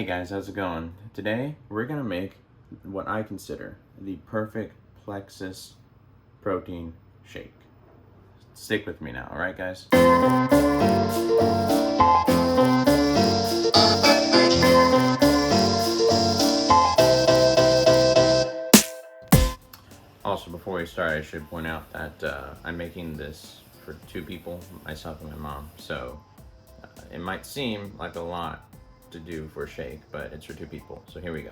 Hey guys, how's it going? Today we're gonna make what I consider the perfect Plexus protein shake. Stick with me now, alright guys? Also, before we start, I should point out that I'm making this for 2 people, myself and my mom. So it might seem like a lot to do for a shake, but it's for 2 people. So here we go.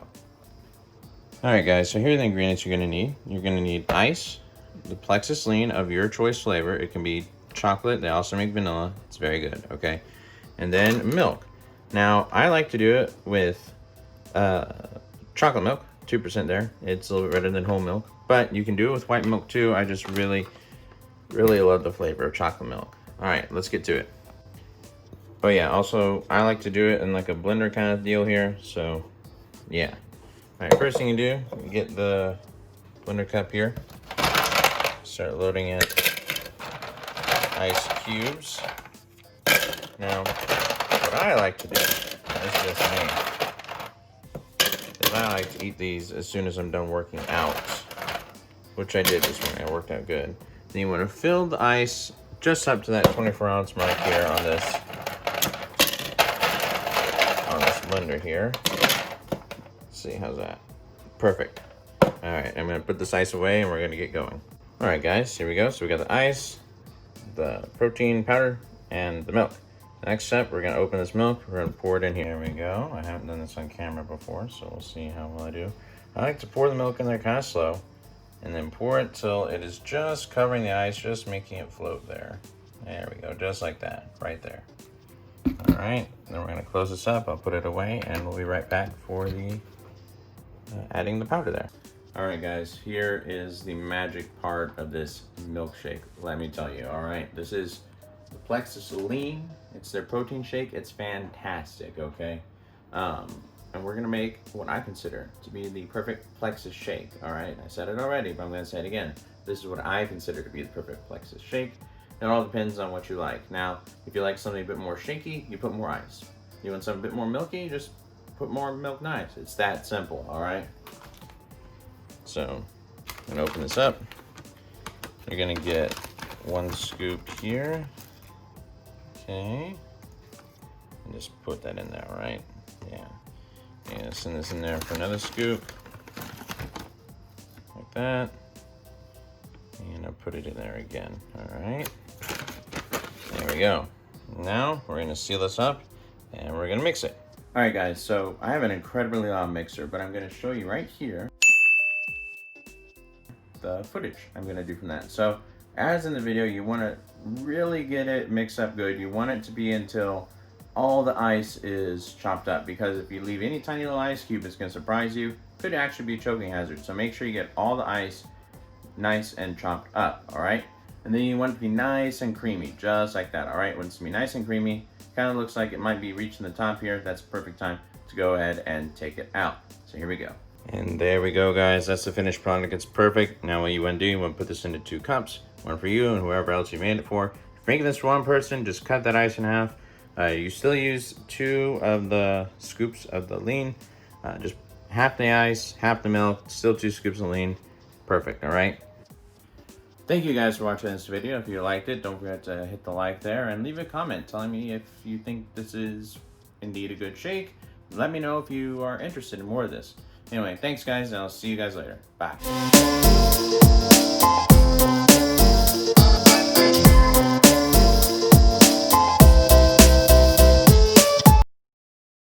Alright guys, so here are the ingredients you're going to need. You're going to need ice, the Plexus lean of your choice flavor. It can be chocolate, they also make vanilla. It's very good, okay? And then milk. Now, I like to do it with chocolate milk, 2% there. It's a little bit better than whole milk, but you can do it with white milk too. I just really love the flavor of chocolate milk. Alright, let's get to it. Oh yeah, also, I like to do it in like a blender kind of deal here, so yeah. Alright, first thing you do, you get the blender cup here. Start loading in ice cubes. Now, what I like to do, this is just me, is I like to eat these as soon as I'm done working out, which I did this morning. I worked out good. Then you want to fill the ice just up to that 24-ounce mark here on this blender here. Let's see, how's that? Perfect. All right, I'm gonna put this ice away and we're gonna get going. All right, guys, here we go. So we got the ice, the protein powder, and the milk. Next step, we're gonna open this milk. We're gonna pour it in here. There we go. I haven't done this on camera before, so we'll see how well I do. I like to pour the milk in there kind of slow, and then pour it till it is just covering the ice, just making it float there. There we go, just like that, right there. All right, then we're gonna close this up. I'll put it away, and we'll be right back for the adding the powder there. All right, guys, here is the magic part of this milkshake. Let me tell you. All right, this is the Plexus Lean. It's their protein shake. It's fantastic. Okay, and we're gonna make what I consider to be the perfect Plexus shake. All right, I said it already, but I'm gonna say it again. This is what I consider to be the perfect Plexus shake. It all depends on what you like. Now, if you like something a bit more shaky, you put more ice. You want something a bit more milky, just put more milk and ice. It's that simple, all right? So, I'm gonna open this up. You're gonna get 1 scoop here. Okay. And just put that in there, all right? Yeah. And send this in there for another scoop. Like that. And I'll put it in there again, all right? There we go. Now we're gonna seal this up and we're gonna mix it. All right guys, so I have an incredibly loud mixer, but I'm gonna show you right here the footage I'm gonna do from that. So as in the video, you wanna really get it mixed up good. You want it to be until all the ice is chopped up, because if you leave any tiny little ice cube, it's gonna surprise you. Could actually be a choking hazard. So make sure you get all the ice nice and chopped up, all right? And then you want it to be nice and creamy, just like that, all right? When it's gonna be nice and creamy, kind of looks like it might be reaching the top here. That's the perfect time to go ahead and take it out. So here we go. And there we go, guys. That's the finished product. It's perfect. Now what you want to do, you want to put this into 2 cups, one for you and whoever else you made it for. If you're making this for one person, just cut that ice in half. You still use 2 of the scoops of the lean. Just half the ice, half the milk, still 2 scoops of lean. Perfect, all right? Thank you guys for watching this video. If you liked it, don't forget to hit the like there and leave a comment telling me if you think this is indeed a good shake. Let me know if you are interested in more of this. Anyway, thanks guys, and I'll see you guys later. Bye.